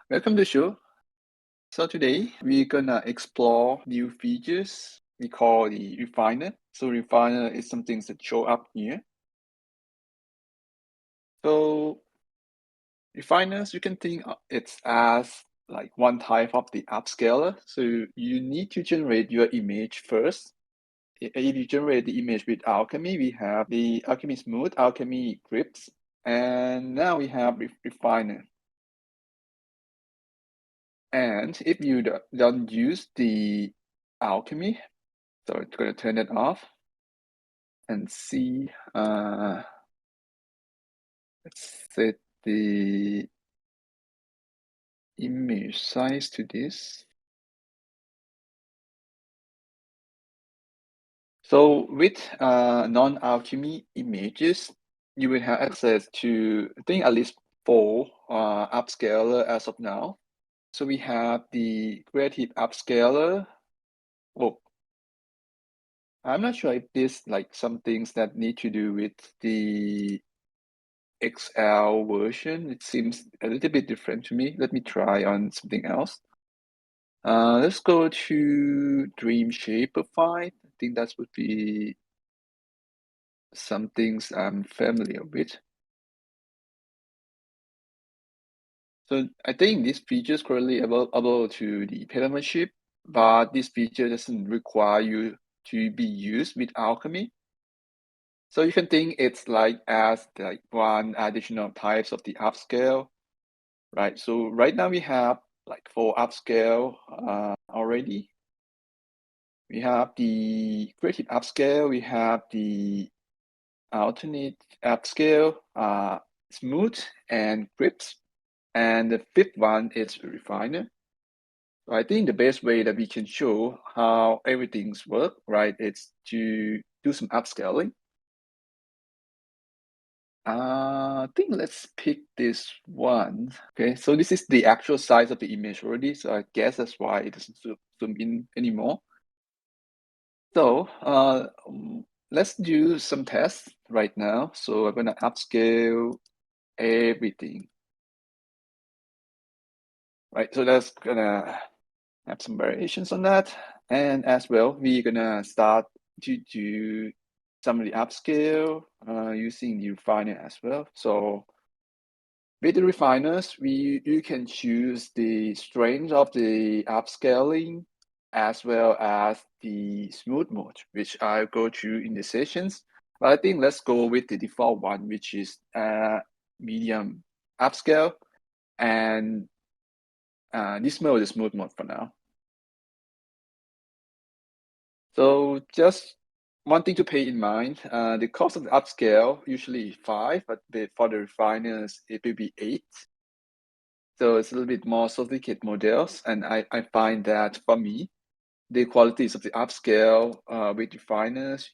Welcome to the show. So today we're gonna explore new features we call the refiner. So refiner is some things that show up here. So refiners, you can think it's as like one type of the upscaler. So you need to generate your image first. If you generate the image with Alchemy, we have the Alchemy Smooth, Alchemy Grips, and now we have refiner. And if you don't use the Alchemy, so it's going to turn it off and see, let's set the image size to this. So with non-Alchemy images, you will have access to, I think, at least 4 upscaler as of now. So we have the creative upscaler. Well, I'm not sure if this like some things that need to do with the XL version. It seems a little bit different to me. Let me try on something else. Let's go to Dream Shapeify. I think that would be some things I'm familiar with. So I think this feature is currently available to the penmanship, but this feature doesn't require you to be used with Alchemy. So you can think it's like as like one additional types of the upscale, right? So right now we have like 4 upscale already. We have the creative upscale, we have the alternate upscale, smooth and grips, and the 5th one is refiner. So I think the best way that we can show how everything's work, right, is to do some upscaling. I think let's pick this one. Okay, so this is the actual size of the image already, so I guess that's why it doesn't zoom in anymore. So let's do some tests right now. So I'm gonna upscale everything, right? So that's gonna have some variations on that. And as well, we're gonna start to do some of the upscale using the refiner as well. So with the refiners, you can choose the strength of the upscaling as well as the smooth mode, which I'll go through in the sessions. But I think let's go with the default one, which is medium upscale, and this mode is smooth mode for now. So just one thing to pay in mind, the cost of the upscale usually 5, but for the refiners, it will be 8. So it's a little bit more sophisticated models, and I find that for me, the qualities of the upscale with refiners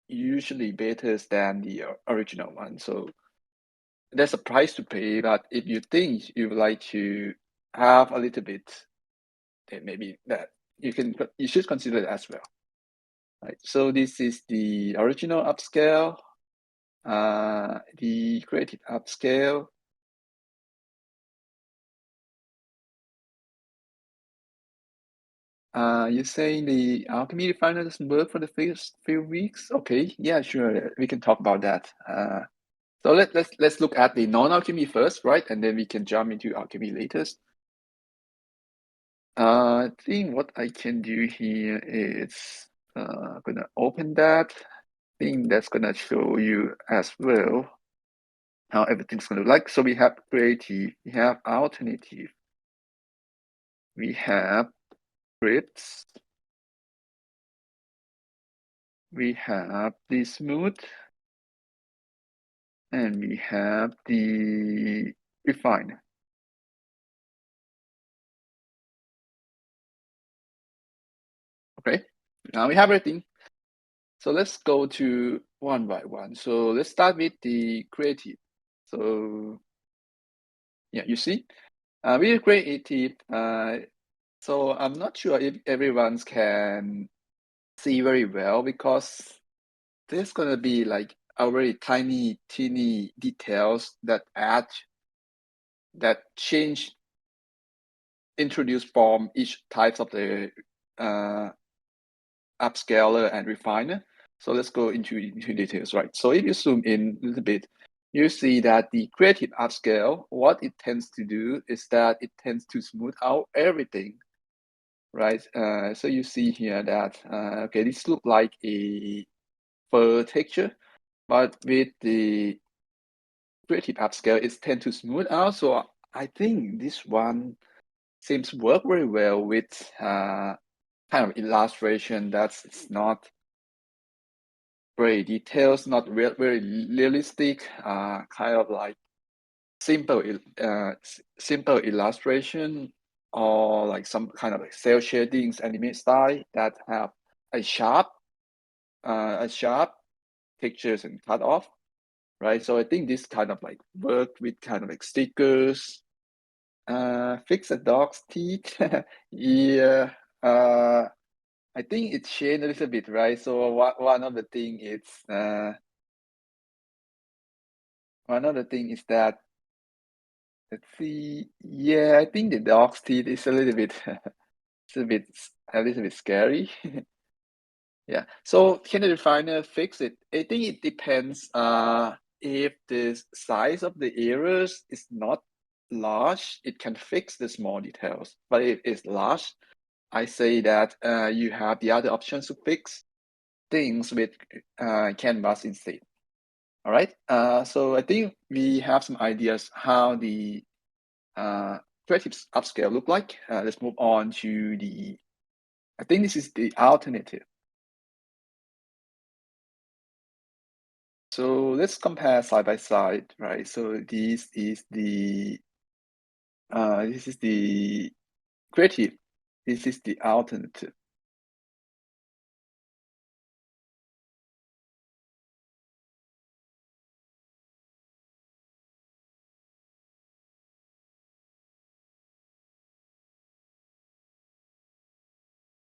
usually better than the original one. So there's a price to pay, but if you think you would like to have a little bit, then maybe that you should consider it as well. Right. So this is the original upscale, the creative upscale. You're saying the Alchemy refiner doesn't work for the first few weeks? Okay, yeah, sure. We can talk about that. So let's look at the non-Alchemy first, right? And then we can jump into Alchemy later. I think what I can do here is gonna open that. I think that's gonna show you as well how everything's gonna look like. So we have creative, we have alternative, we have grips, we have the smooth, and we have the refine. Okay, now we have everything. So let's go to one by one. So let's start with the creative. So yeah, you see, with creative, so I'm not sure if everyone can see very well because there's gonna be like a very tiny, teeny details that change introduced from each types of the upscaler and refiner. So let's go into details, right? So if you zoom in a little bit, you see that the creative upscale, what it tends to do is that it tends to smooth out everything, right? So you see here that, okay, this looks like a fur texture, but with the creative upscale, it tends to smooth out. So I think this one seems to work very well with kind of illustration that's not very details, not very realistic, kind of like simple simple illustration, or like some kind of like cell shadings anime style that have a sharp pictures and cut off, right? So I think this kind of like worked with kind of like stickers, fix a dog's teeth. Yeah, I think it changed a little bit, right? So one of the thing is that, let's see. Yeah, I think the dog's teeth is a little bit a little bit scary. Yeah. So can the refiner fix it? I think it depends. If the size of the errors is not large, it can fix the small details. But if it's large, I say that you have the other options to fix things with canvas instead. All right. So I think we have some ideas how the creative upscale look like. Let's move on to I think this is the alternative. So let's compare side by side, right? So this is the creative. This is the alternative.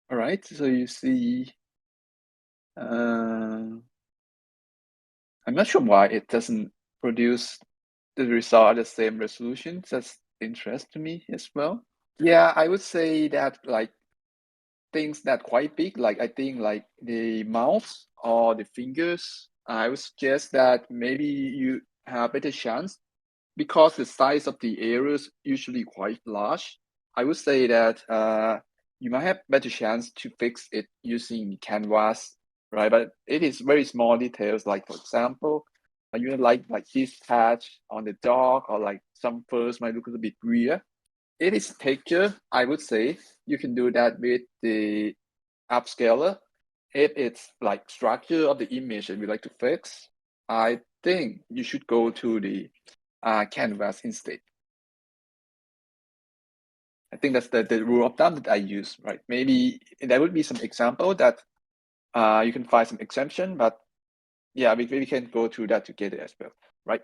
All right. So you see, I'm not sure why it doesn't produce the result at the same resolution. That's interest to me as well. Yeah, I would say that like things that quite big, like I think like the mouth or the fingers, I would suggest that maybe you have better chance because the size of the areas usually quite large. I would say that you might have better chance to fix it using canvas, right? But it is very small details, like for example, you like this patch on the dog, or like some furs might look a little bit weird. It is texture, I would say. You can do that with the upscaler. If it's like structure of the image that we like to fix, I think you should go to the canvas instead. I think that's the rule of thumb that I use, right? Maybe there would be some example that you can find some exemption, but yeah, we can go through that together as well, right?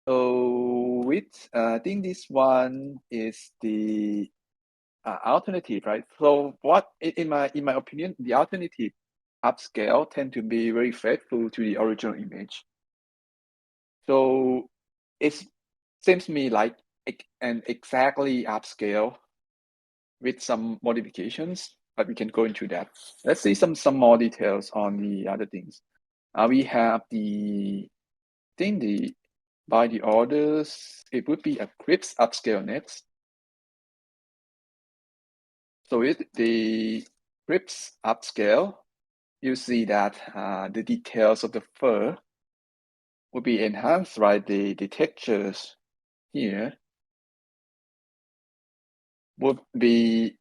So with I think this one is the alternative, right? So what in my opinion, the alternative upscale tend to be very faithful to the original image. So it seems to me like an exactly upscale with some modifications, but we can go into that. Let's see some more details on the other things. We have by the orders, it would be a crisp upscale next. So with the crisp upscale, you see that the details of the fur will be enhanced, right? The textures here would be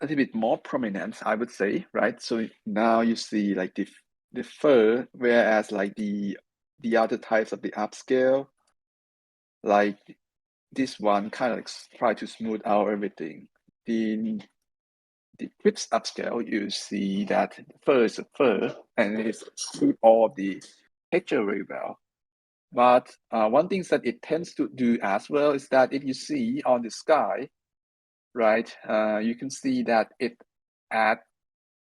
a little bit more prominent, I would say, right? So now you see like the fur, whereas like the other types of the upscale, like this one kind of like try to smooth out everything. The crisp upscale, you see that fur is a fur, and it's keep all of the texture very well. But one thing that it tends to do as well is that if you see on the sky, right, you can see that it add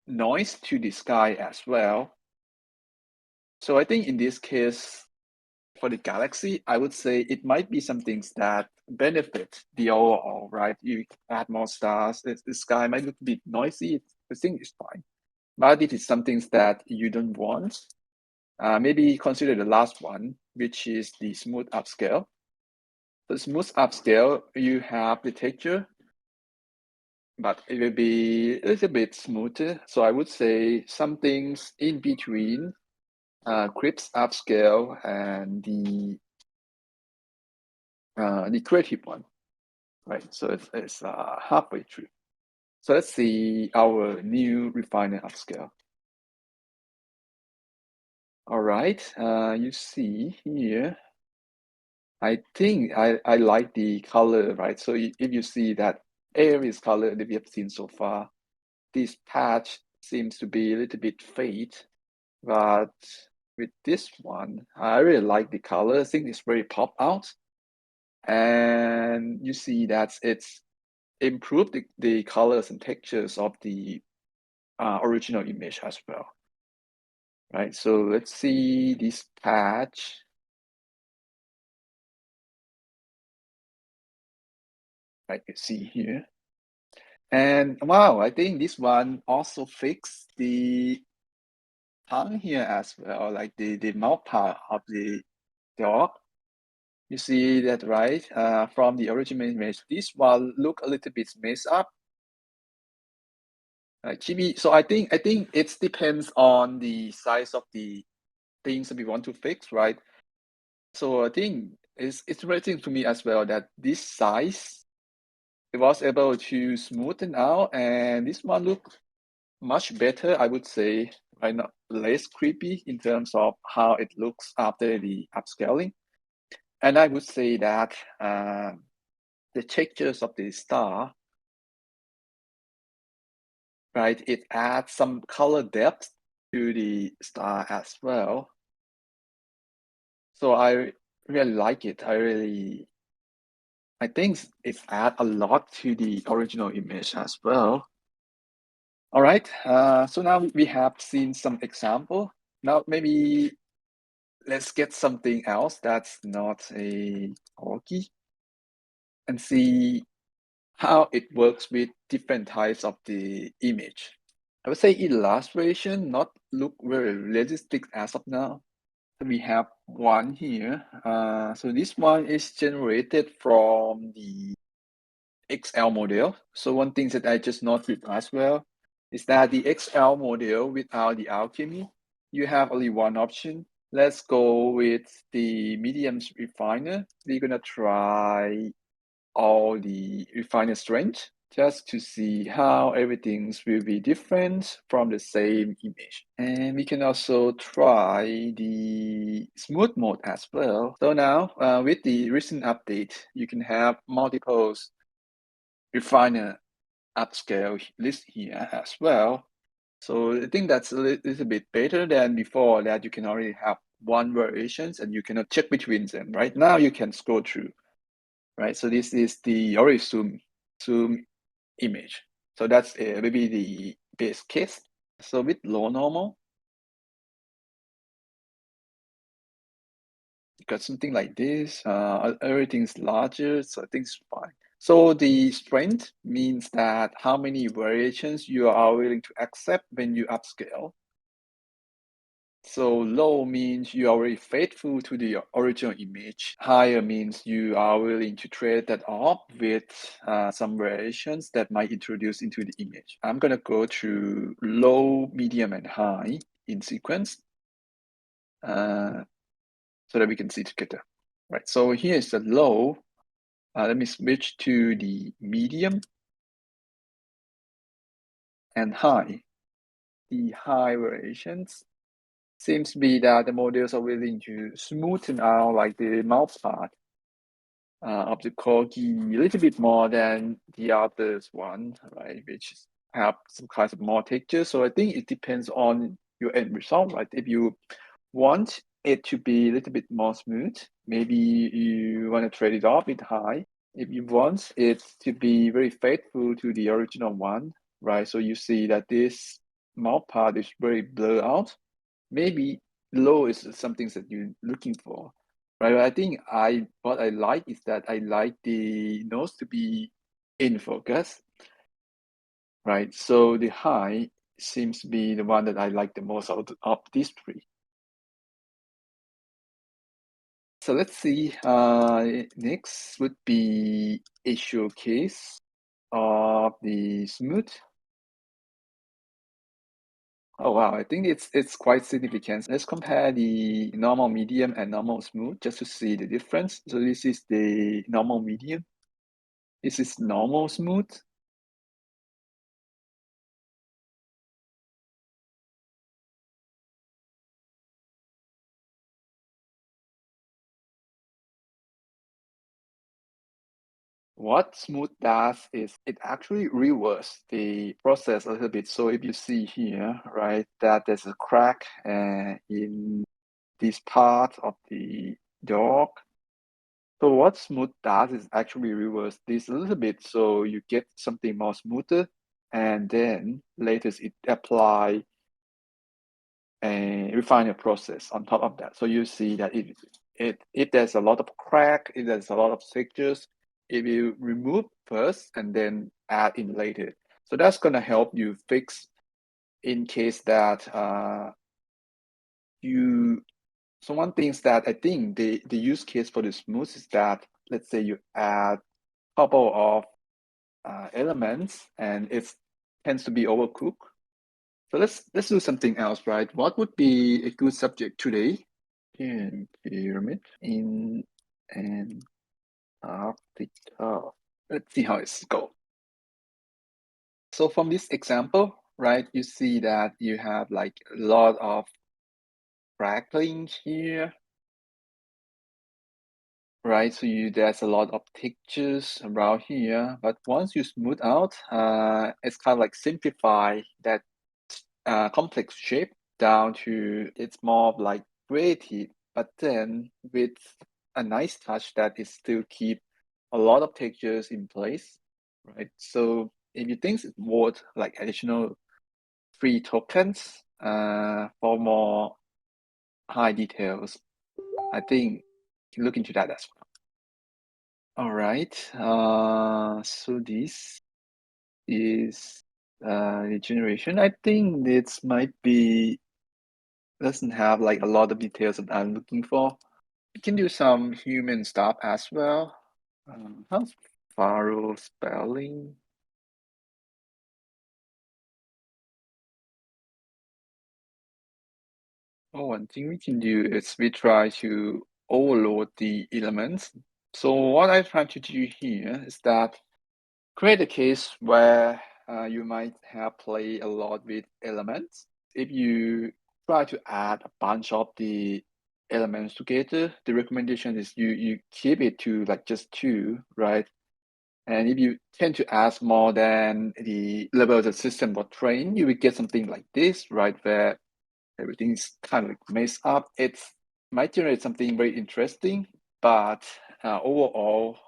noise to the sky as well. So I think in this case, for the galaxy, I would say it might be some things that benefit the overall, right? You add more stars, the sky might look a bit noisy, the thing is fine. But it is some things that you don't want. Maybe consider the last one, which is the smooth upscale. The smooth upscale, you have the texture, but it will be a little bit smoother. So I would say some things in between crisp upscale and the creative one, right? So it's halfway through. So let's see our new refiner upscale. All right, you see here, I think I like the color, right? So if you see that Aries color that we have seen so far, this patch seems to be a little bit fade, but with this one, I really like the color. I think it's very pop out. And you see that it's improved the colors and textures of the original image as well, right? So let's see this patch. Right, you see here. And wow, I think this one also fixed the tongue here as well, like the mouth part of the dog. You see that, right? From the original image, this one look a little bit messed up. Chibi. So I think it depends on the size of the things that we want to fix, right? So I think it's interesting to me as well that this size it was able to smoothen out, and this one look much better, I would say, right now, less creepy in terms of how it looks after the upscaling. And I would say that the textures of the star, right, it adds some color depth to the star as well. So I really like it. I think it's add a lot to the original image as well. All right, so now we have seen some example. Now maybe let's get something else that's not a corgi and see how it works with different types of the image. I would say illustration not look very realistic as of now. So we have one here. So this one is generated from the XL model. So one thing that I just noticed as well is that the XL model without the alchemy, you have only one option. Let's go with the medium refiner. We're gonna try all the refiner strength just to see how everything will be different from the same image. And we can also try the smooth mode as well. So now with the recent update, you can have multiple refiner upscale list here as well. So I think that's a little bit better than before that you can already have one variations and you cannot check between them. Right now you can scroll through, right? So this is the already zoom image. So that's maybe the base case. So with low normal, you got something like this. Everything's larger, so I think it's fine. So the strength means that how many variations you are willing to accept when you upscale. So low means you are very faithful to the original image. Higher means you are willing to trade that off with some variations that might introduce into the image. I'm gonna go to low, medium, and high in sequence so that we can see together. Right, so here is the low. Let me switch to the medium and high. The high variations seems to be that the models are willing to smoothen out like the mouth part of the corgi a little bit more than the others one, right? Which have some kinds of more texture. So I think it depends on your end result, right? If you want it to be a little bit more smooth, maybe you want to trade it off with high. If you want it to be very faithful to the original one, right? So you see that this mouth part is very blurred out. Maybe low is something that you're looking for, right? I think what I like is that I like the nodes to be in focus, right? So the high seems to be the one that I like the most of these three. So let's see, next would be a showcase of the smooth. Oh wow, I think it's quite significant. Let's compare the normal medium and normal smooth just to see the difference. So this is the normal medium. This is normal smooth. What smooth does is it actually reverse the process a little bit. So if you see here, right, that there's a crack in this part of the dog. So what smooth does is actually reverse this a little bit, so you get something more smoother, and then later it apply a refiner process on top of that. So you see that if there's a lot of crack, if there's a lot of textures, it will remove first and then add in later. So that's gonna help you fix in case that you. So one thing is that I think the use case for the smooth is that let's say you add couple of elements and it tends to be overcooked. So let's do something else, right? What would be a good subject today? In pyramid in Antarctica. Let's see how it's go. So from this example, right, you see that you have like a lot of crackling here, right? So there's a lot of textures around here, but once you smooth out, it's kind of like simplify that complex shape down to it's more of like creative, but then with a nice touch that is still keep a lot of textures in place, right? So if you think it's worth like additional free tokens for more high details, I think you can look into that as well. All right. So this is the generation. I think this might be doesn't have like a lot of details that I'm looking for. You can do some human stuff as well. How's Faro spelling? Oh, one thing we can do is we try to overload the elements. So what I try to do here is that create a case where you might have play a lot with elements. If you try to add a bunch of the elements together, the recommendation is you keep it to like just two, right? And if you tend to ask more than the level of the system was trained, you will get something like this, right? Where everything is kind of like messed up. It might generate something very interesting, but overall,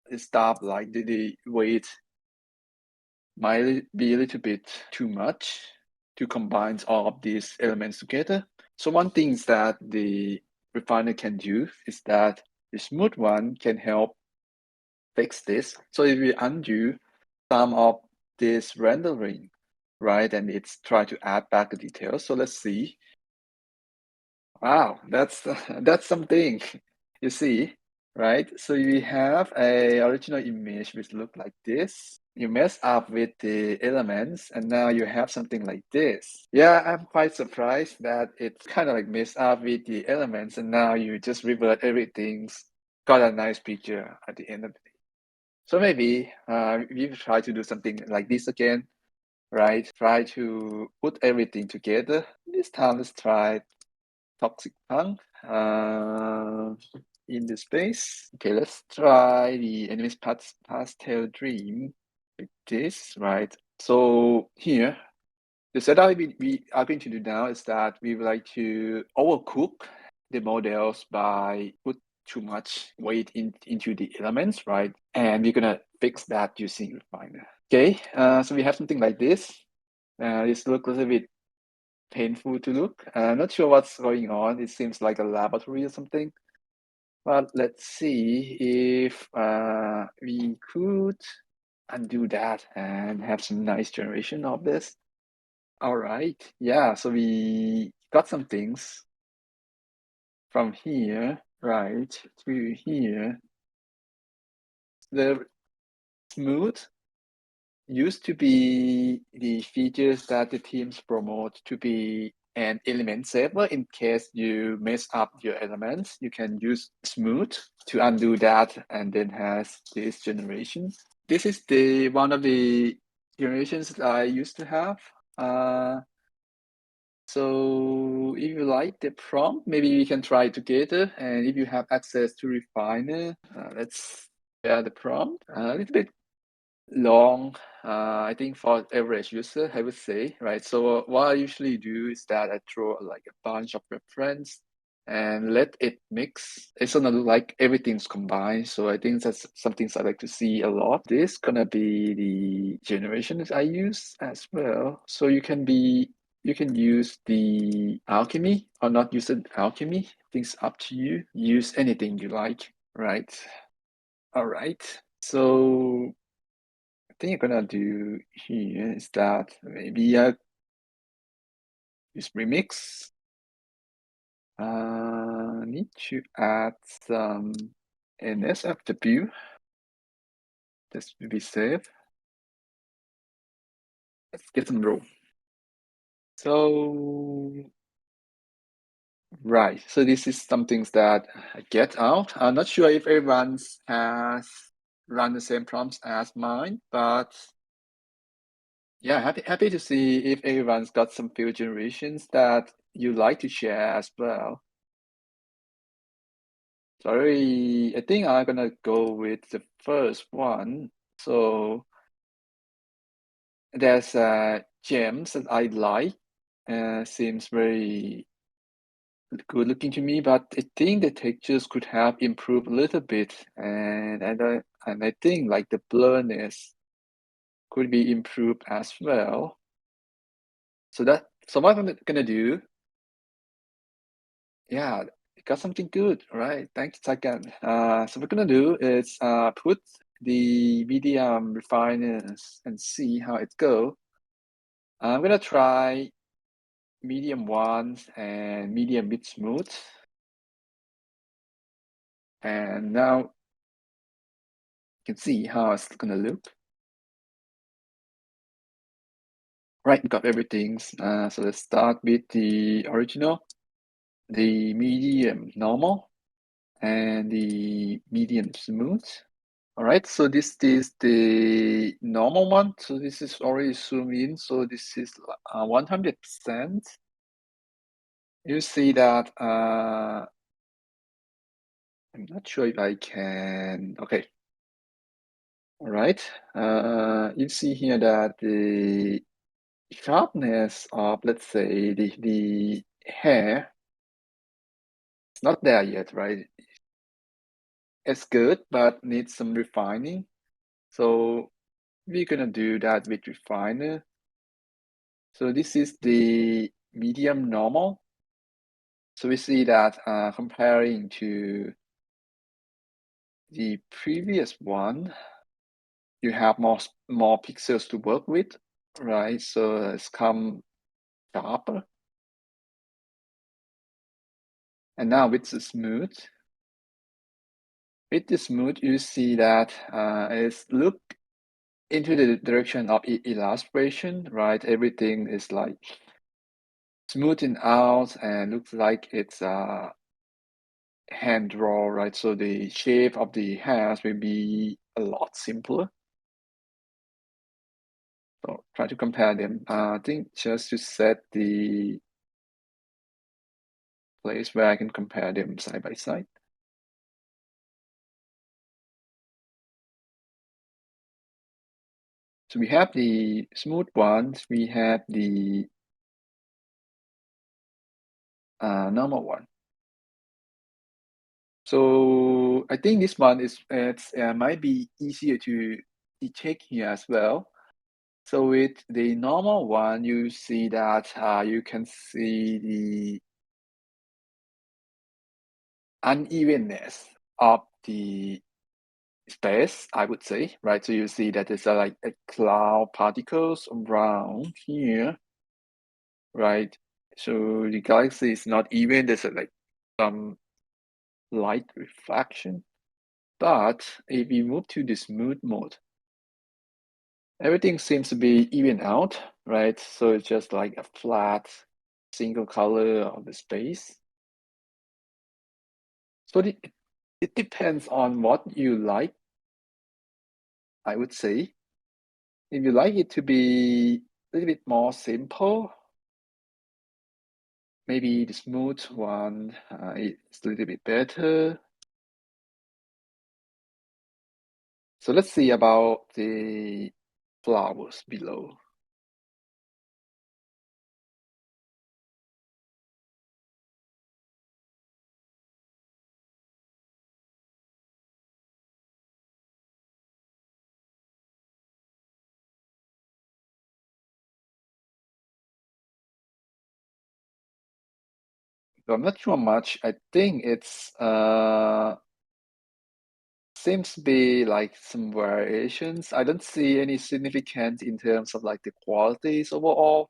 it's stuff like the weight might be a little bit too much to combine all of these elements together. So one thing is that the refiner can do is that the smooth one can help fix this. So if we undo some of this rendering, right, and it's try to add back the details. So let's see. Wow, that's something. You see, right? So you have a original image which look like this. You mess up with the elements, and now you have something like this. Yeah, I'm quite surprised that it's kind of like messed up with the elements, and now you just revert everything's got a nice picture at the end of the day. So maybe we try to do something like this again, right? Try to put everything together. This time, let's try toxic punk in the space. Okay, let's try the enemy's pastel dream with this, right? So here, the setup we are going to do now is that we would like to overcook the models by put too much weight into the elements, right? And we're gonna fix that using refiner. Okay, so we have something like this. This looks a little bit painful to look. I'm not sure what's going on. It seems like a laboratory or something. But let's see if we could undo that and have some nice generation of this. All right, yeah, so we got some things from here, right, to here. The smooth used to be the features that the teams promote to be an element saver. In case you mess up your elements, you can use smooth to undo that and then has this generation. This is the one of the generations that I used to have. So if you like the prompt, maybe we can try it together. And if you have access to Refiner, let's share the prompt. A little bit long, I think for average user, I would say, right? So what I usually do is that I throw like a bunch of reference and let it mix. It's gonna look like everything's combined. So I think that's some things I like to see a lot. This gonna be the generations I use as well. So you can use the alchemy or not use the alchemy. Things up to you. Use anything you like, right? All right. So I think I'm gonna do here is that maybe I use remix. Need to add some NSFW. This will be safe. Let's get some row. So right, so this is some things that I get out. I'm not sure if everyone has run the same prompts as mine, but yeah, happy to see if everyone's got some few generations that you like to share as well. Sorry, I think I'm gonna go with the first one. So there's gems that I like. Seems very good looking to me, but I think the textures could have improved a little bit, and I think like the blurriness could be improved as well. So what I'm gonna do, yeah, got something good, all right? Thanks, second. So what we're gonna do is put the medium refiners and see how it go. I'm gonna try medium ones and medium mid smooth. And now you can see how it's gonna look. Right, we got everything. So let's start with the original, the medium normal, and the medium smooth. All right, so this is the normal one. So this is already zoomed in. So this is 100%. You see that, I'm not sure if I can, okay. All right, you see here that the sharpness of, let's say, the hair is not there yet, right? It's good, but needs some refining. So we're gonna do that with refiner. So this is the medium normal. So we see that comparing to the previous one, you have more pixels to work with, right? So it's come sharper. And now with the smooth, you see that it's look into the direction of illustration, right? Everything is like smoothed out and looks like it's hand draw, right? So the shape of the hairs will be a lot simpler. So try to compare them. I think just to set the place where I can compare them side by side. So we have the smooth ones, we have the normal one. So I think this one is might be easier to detect here as well. So with the normal one, you see that you can see the unevenness of the space, I would say, right? So you see that there's like a cloud particles around here, right? So the galaxy is not even, there's like some light reflection. But if you move to the smooth mode, everything seems to be even out, right? So it's just like a flat single color of the space. So it depends on what you like, I would say. If you like it to be a little bit more simple, maybe the smooth one is a little bit better. So let's see about the flowers below. So I'm not sure much. I think it's seems to be like some variations. I don't see any significance in terms of like the qualities overall.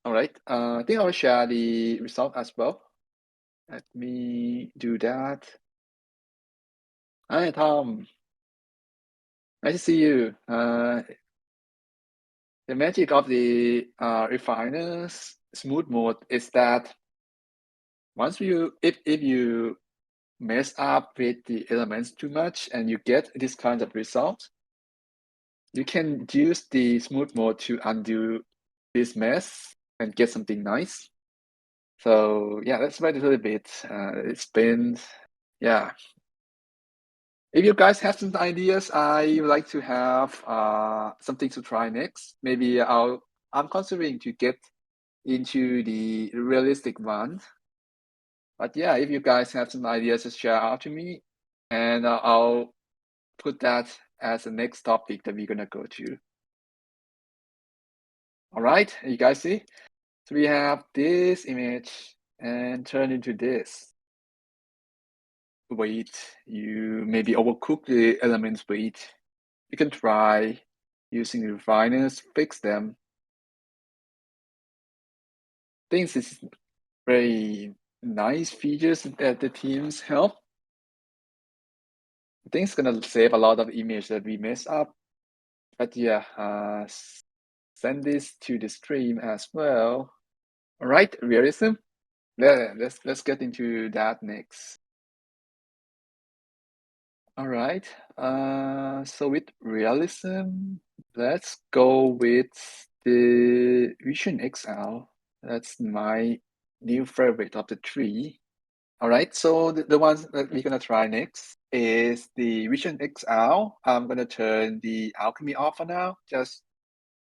All right. I think I'll share the result as well. Let me do that. Hi, Tom. Nice to see you. The magic of the refiner's smooth mode is that once if you mess up with the elements too much and you get this kind of result, you can use the smooth mode to undo this mess and get something nice. So yeah, let's wait a little bit. It's been, yeah. If you guys have some ideas, I would like to have something to try next. Maybe I'm considering to get into the realistic one. But yeah, if you guys have some ideas, just share out to me, and I'll put that as the next topic that we're gonna go to. All right, you guys see? So we have this image and turn into this. Weight, you maybe overcook the elements weight. You can try using the refiners, fix them. Things is very nice features that the teams help. I think it's gonna save a lot of image that we mess up. But yeah, send this to the stream as well. All right, realism. Yeah, let's get into that next. All right. So with realism, let's go with the Vision XL. That's my new favorite of the three. All right. So the ones that we're gonna try next is the Vision XL. I'm gonna turn the Alchemy off for now, just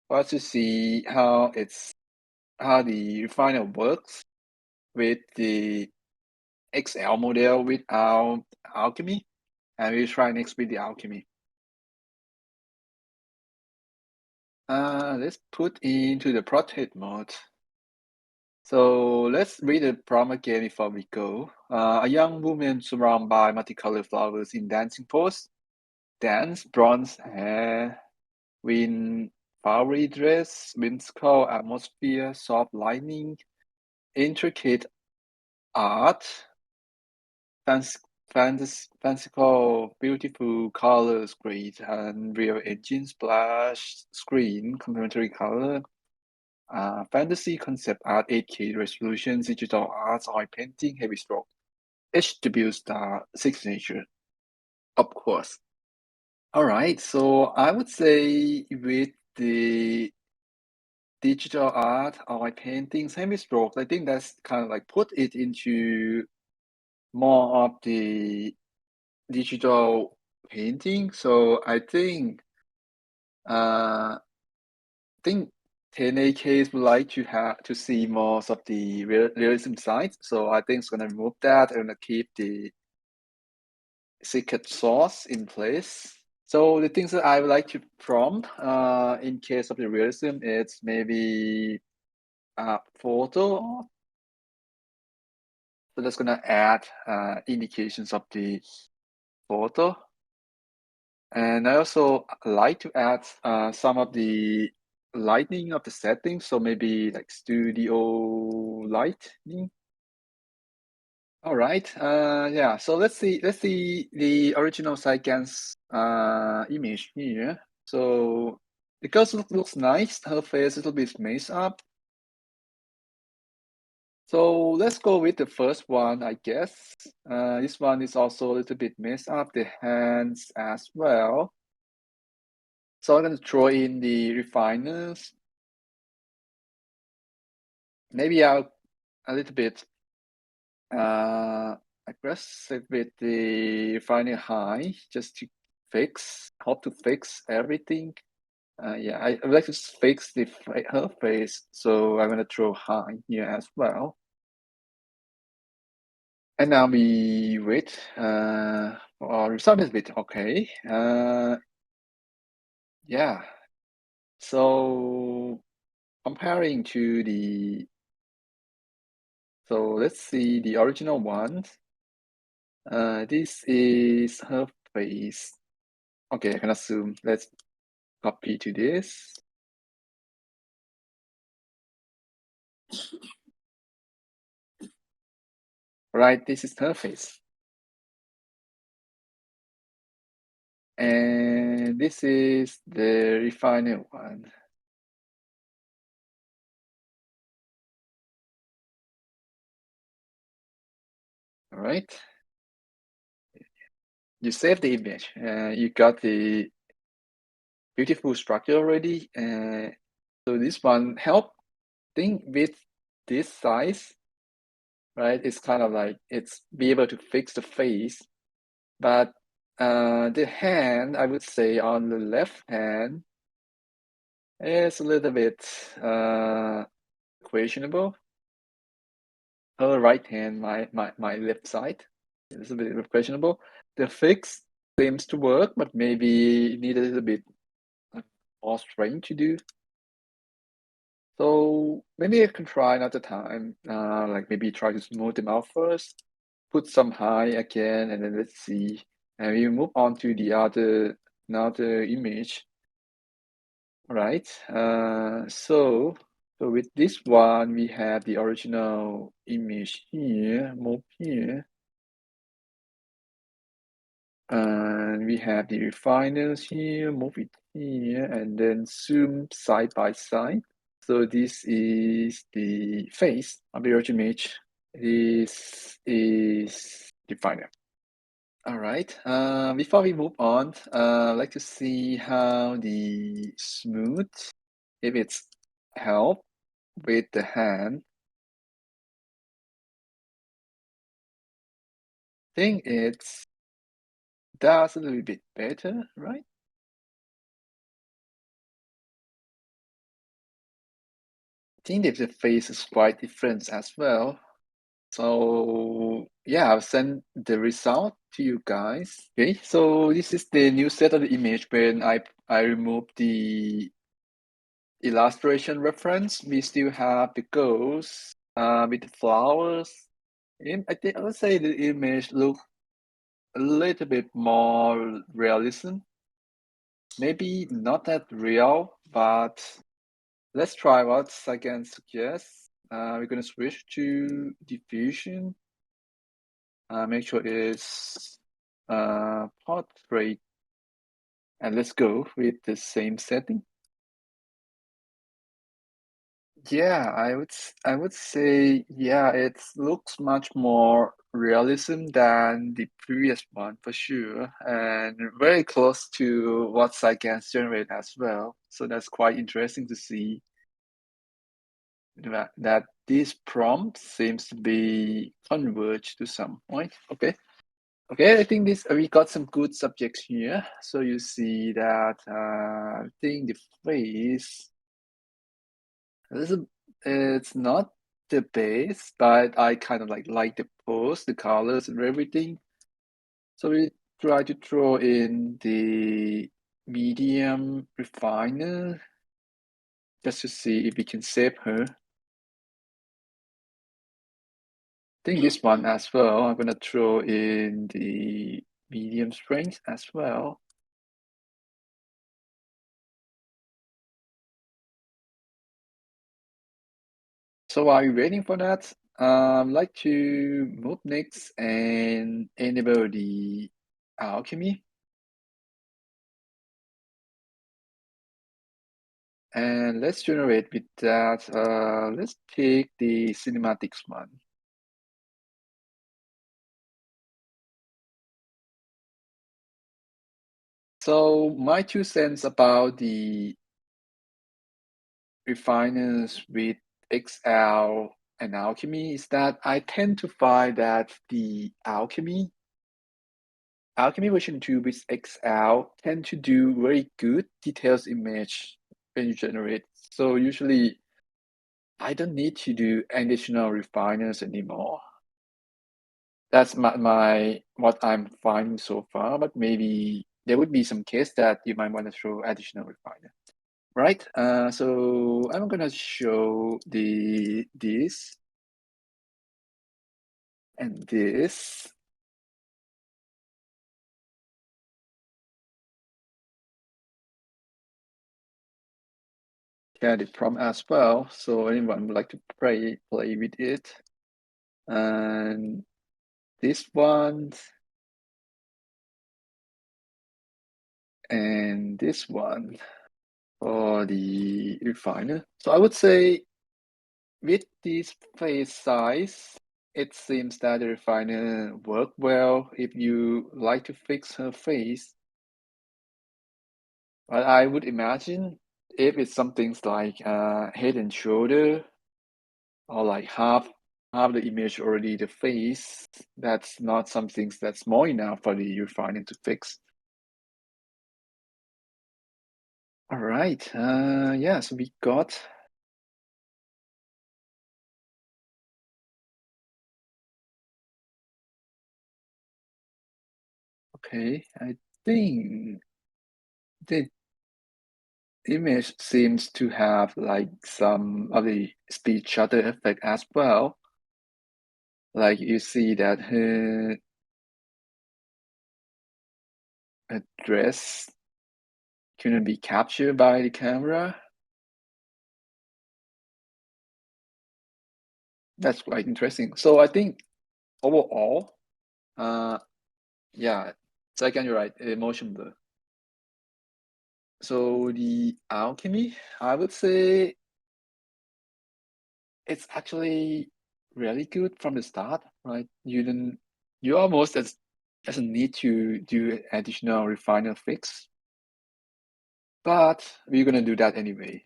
for us to see how the refiner works with the XL model without Alchemy, and we'll try next with the Alchemy. Let's put into the portrait mode. So let's read the prompt again before we go. A young woman surrounded by multicolored flowers in dancing pose. Dance, bronze hair, wind, flowery dress, whimsical atmosphere, soft lighting, intricate art, fanciful, beautiful colors, great, Unreal Engine splash screen, complementary color, fantasy concept art, 8K resolution, digital arts, oil painting, heavy stroke, HW star signature, of course. All right, so I would say with the digital art, oil paintings, heavy strokes, I think that's kind of like put it into more of the digital painting. So I think 10AKs would like to have to see more of the realism side. So I think it's gonna remove that and keep the secret sauce in place. So the things that I would like to prompt in case of the realism, it's maybe a photo So that's gonna add indications of the photo. And I also like to add some of the lighting of the settings. So maybe like studio lighting. All right. Yeah. So let's see the original Saiken's image here. So because it looks nice, her face a little bit messed up. So let's go with the first one, I guess. This one is also a little bit messed up, the hands as well. So I'm gonna throw in the refiners. Maybe I'll a little bit aggressive with the refiner high just to hope to fix everything. Yeah, I would like to fix her face, so I'm gonna throw high here as well. And now we wait. Our result is a bit okay. Yeah. So comparing to so let's see the original one. This is her face. Okay, I can assume. Let's copy to this. Right, this is her face. And this is the refined one. All right. You save the image. You got the beautiful structure already. So this one help think with this size, right? It's kind of like it's be able to fix the face, but the hand, I would say on the left hand is a little bit questionable. Her right hand, my left side, is a bit questionable. The fix seems to work, but maybe need a little bit more strength to do. So maybe I can try another time. Like maybe try to smooth them out first, put some high again, and then let's see. And we move on to the another image. All right. So with this one, we have the original image here, move here. And we have the refiners here, move it here, and then zoom side by side. So this is the face of the original image. This is the final. All right. Before we move on, I'd like to see how the smooth, if it's help with the hand. I think it's does a little bit better, right? I think that the face is quite different as well. So yeah, I'll send the result to you guys. Okay, so this is the new set of the image when I remove the illustration reference. We still have the ghost with the flowers. I think I would say the image look a little bit more realism. Maybe not that real, but let's try what I can suggest. We're gonna switch to diffusion. Make sure it's portrait, and let's go with the same setting. Yeah, I would say yeah, it looks much more realism than the previous one for sure, and very close to what I can generate as well. So that's quite interesting to see that this prompt seems to be converged to some point. Okay, I think this we got some good subjects here. So you see that I think the face this is it's not the base, but I kind of like the pose, the colors and everything. So we try to throw in the medium refiner just to see if we can save her. think this one as well. I'm gonna throw in the medium strength as well. So while you're waiting for that, I'd like to move next and enable the alchemy. And let's generate with that. Let's take the cinematics one. So my 2 cents about the refiners with XL and alchemy is that I tend to find that the alchemy version 2 with XL tend to do very good details image when you generate. So usually I don't need to do additional refiners anymore. That's my what I'm finding so far, but maybe there would be some case that you might want to throw additional refiner. Right, so I'm gonna show this and this. Yeah, the prompt as well. So anyone would like to play with it. And this one and this one for the refiner. So I would say with this face size, it seems that the refiner work well if you like to fix her face. But I would imagine if it's some things like head and shoulder or like half the image already the face, that's not some things that's small enough for the refiner to fix. All right, yeah, so we got okay. I think the image seems to have like some of the speed shutter effect as well. Like you see that her dress couldn't be captured by the camera. That's quite interesting. So I think overall, yeah, second, you're right, motion blur. So the alchemy, I would say it's actually really good from the start, right? You almost doesn't need to do additional refiner fix, but we're gonna do that anyway.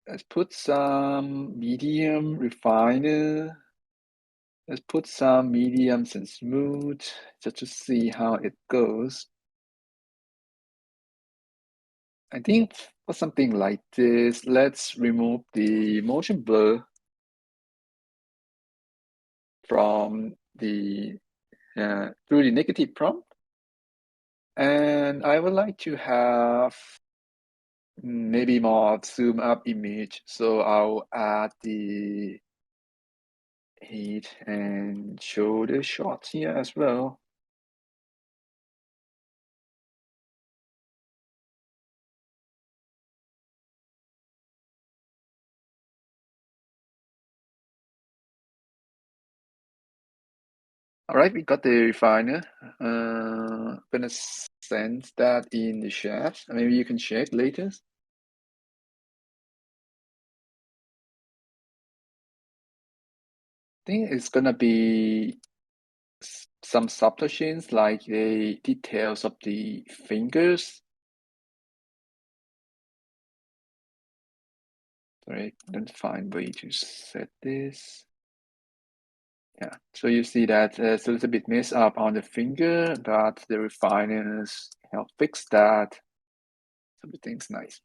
Let's put some medium refiner. Let's put some mediums and smooth just to see how it goes. I think for something like this, let's remove the motion blur from the through the negative prompt. And I would like to have maybe more zoom up image. So I'll add the head and shoulder shot here as well. All right, we got the refiner. Gonna send that in the chat. Maybe you can check later. I think it's gonna be some subtletions like the details of the fingers. Sorry, I don't find way to set this. Yeah, so you see that it's a little bit messed up on the finger, but the refiners help fix that. So everything's nice.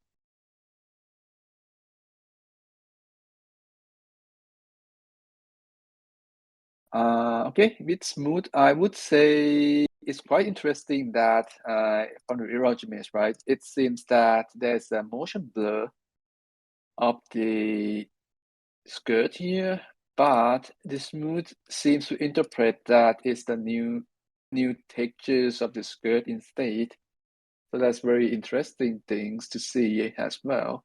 Okay, with smooth, I would say it's quite interesting that on the mirror image, right? It seems that there's a motion blur of the skirt here, but the smooth seems to interpret that it's the new textures of the skirt instead. So that's very interesting things to see as well.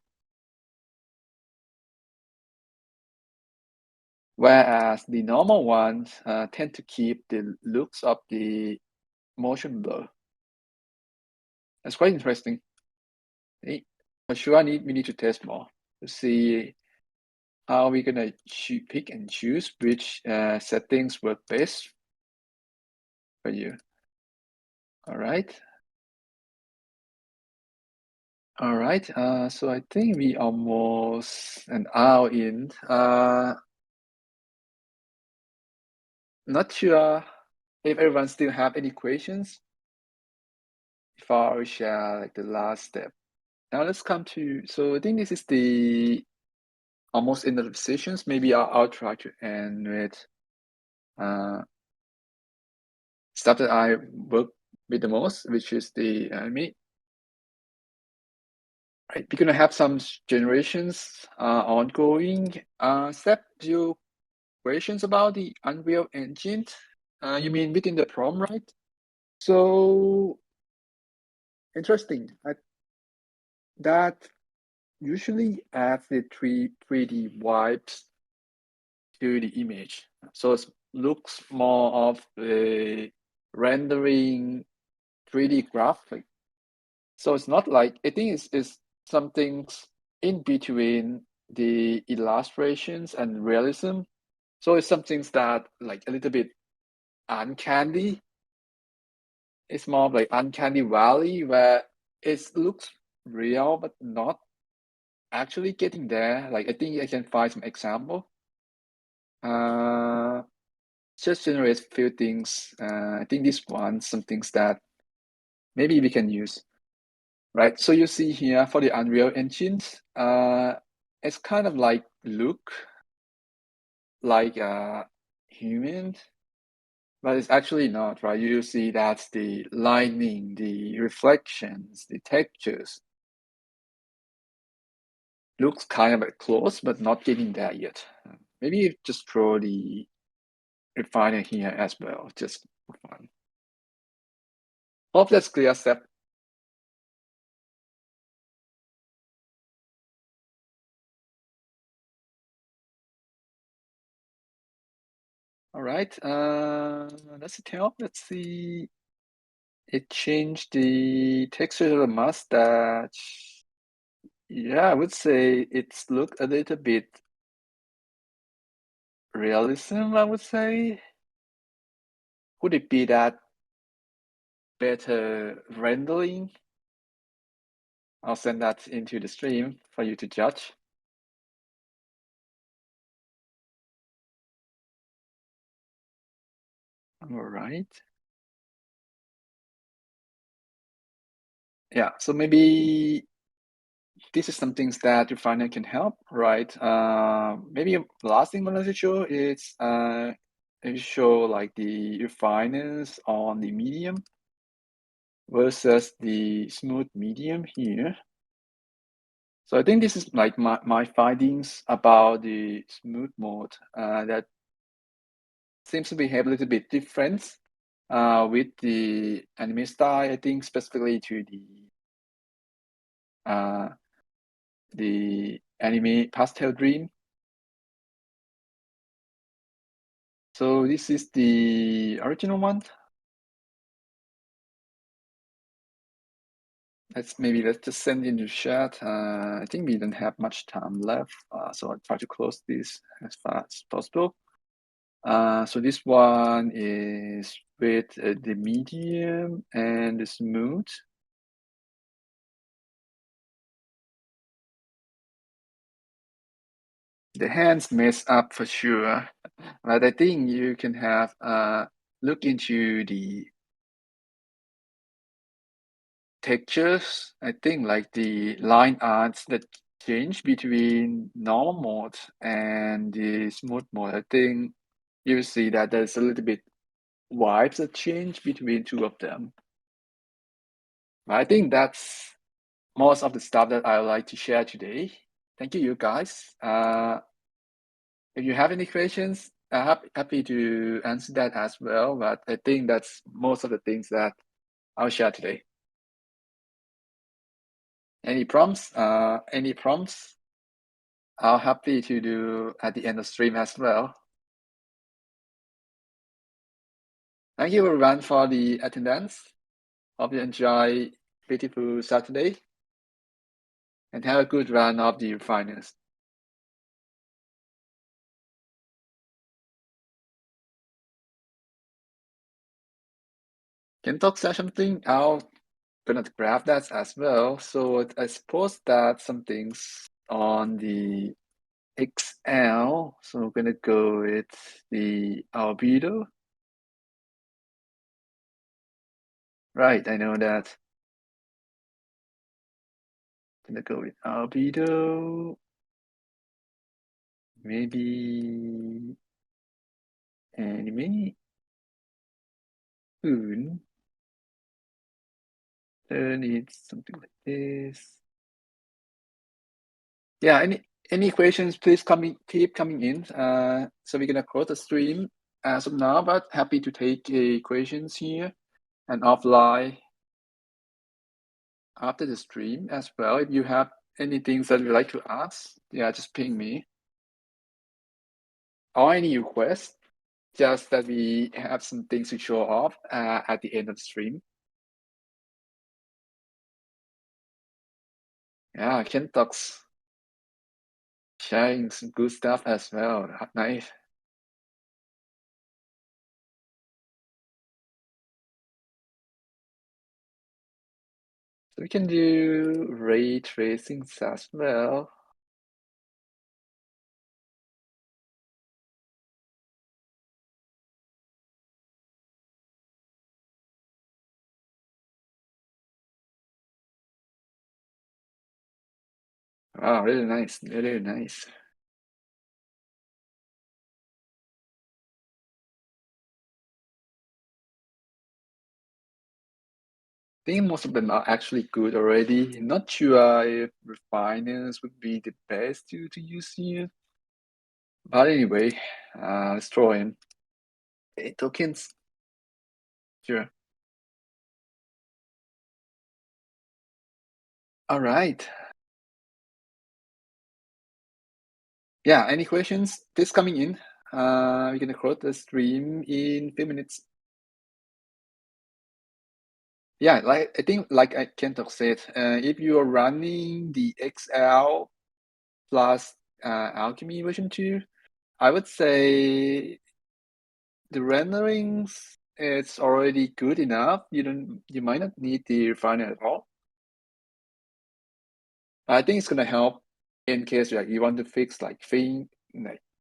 Whereas the normal ones tend to keep the looks of the motion blur. That's quite interesting. For sure, we need to test more to see how we're gonna pick and choose which settings work best for you. All right. All right. So I think we almost an hour in. Not sure if everyone still have any questions before I share like the last step. Now let's come to, so I think this is the almost end of the sessions. Maybe I'll try to end with stuff that I work with the most, which is the anime. Right, we're gonna have some generations ongoing. Step, few questions about the Unreal Engine. You mean within the prompt, right? So interesting. That usually adds the 3D vibes to the image. So it looks more of a rendering 3D graphic. So it's not like, I think it's some things in between the illustrations and realism. So it's some things that like a little bit uncanny. It's more of like uncanny valley where it looks real but not actually getting there. Like I think I can find some example. Uh, just generate a few things. I think this one, some things that maybe we can use, right? So you see here for the Unreal Engines, it's kind of like look like a human, but it's actually not, right? You see that's the lighting, the reflections, the textures. Looks kind of close, but not getting there yet. Maybe just throw the refiner here as well, just for fun. Hope that's clear, Step. All right, let's tell. Let's see. It changed the texture of the mustache. Yeah, I would say it's look a little bit realism, I would say. Could it be that better rendering? I'll send that into the stream for you to judge. All right. Yeah, so maybe this is some things that refiner can help, right? Maybe the last thing I wanted to show is show like the refiners on the medium versus the smooth medium here. So I think this is like my findings about the smooth mode that seems to behave a little bit different with the anime style. I think specifically to the anime Pastel Dream. So this is the original one. Let's just send in the chat. I think we don't have much time left, so I'll try to close this as fast as possible. So this one is with the medium and the smooth. The hands mess up for sure, but I think you can have look into the textures. I think like the line arts that change between normal mode and the smooth mode. I think you see that there's a little bit vibes that change between two of them. But I think that's most of the stuff that I would like to share today. Thank you, you guys. If you have any questions, happy to answer that as well. But I think that's most of the things that I'll share today. Any prompts? Any prompts? I'll happy to do at the end of stream as well. Thank you everyone for the attendance. Hope you enjoy beautiful Saturday and have a good run of the finals. Can talk say something? I'll gonna grab that as well. So I suppose that some things on the XL. So I'm gonna go with the albedo. Right, I know that. Gonna go with albedo. Maybe anime. Soon. Turn it something like this. Yeah, any questions, please keep coming in. So we're gonna close the stream as of now, but happy to take questions here and offline after the stream as well. If you have anything that you'd like to ask, yeah, just ping me. Or any requests, just that we have some things to show off at the end of the stream. Yeah, Ken talks sharing some good stuff as well. Nice. So we can do ray tracing as well. Wow, really nice, really nice. I think most of them are actually good already. Not sure if refiners would be the best to use here. But anyway, let's throw in 8 tokens. Sure. All right. Yeah, any questions? Please coming in. We're gonna close the stream in a few minutes. Yeah, like I think, like I Kentok said, if you are running the XL plus Alchemy version 2, I would say the renderings it's already good enough. You might not need the refiner at all. I think it's gonna help in case like you want to fix like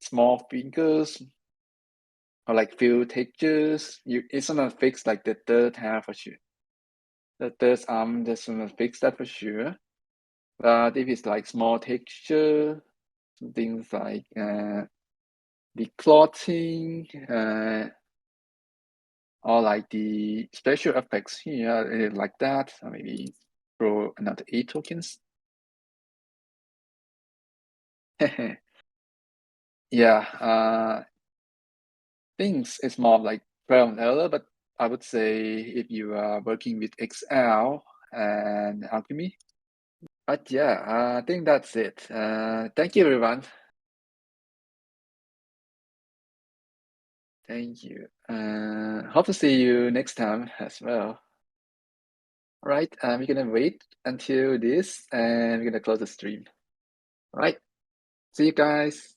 small fingers or like few textures. It's gonna fix like the third half for sure. The third arm just gonna fix that for sure. But if it's like small texture, things like the clothing, or like the special effects here, like that, maybe throw another 8 tokens. Yeah, things is more like trial and error, but I would say if you are working with XL and Alchemy. But yeah, I think that's it. Thank you, everyone. Thank you. Hope to see you next time as well. All right, we're gonna wait until this and we're gonna close the stream. All right, see you guys.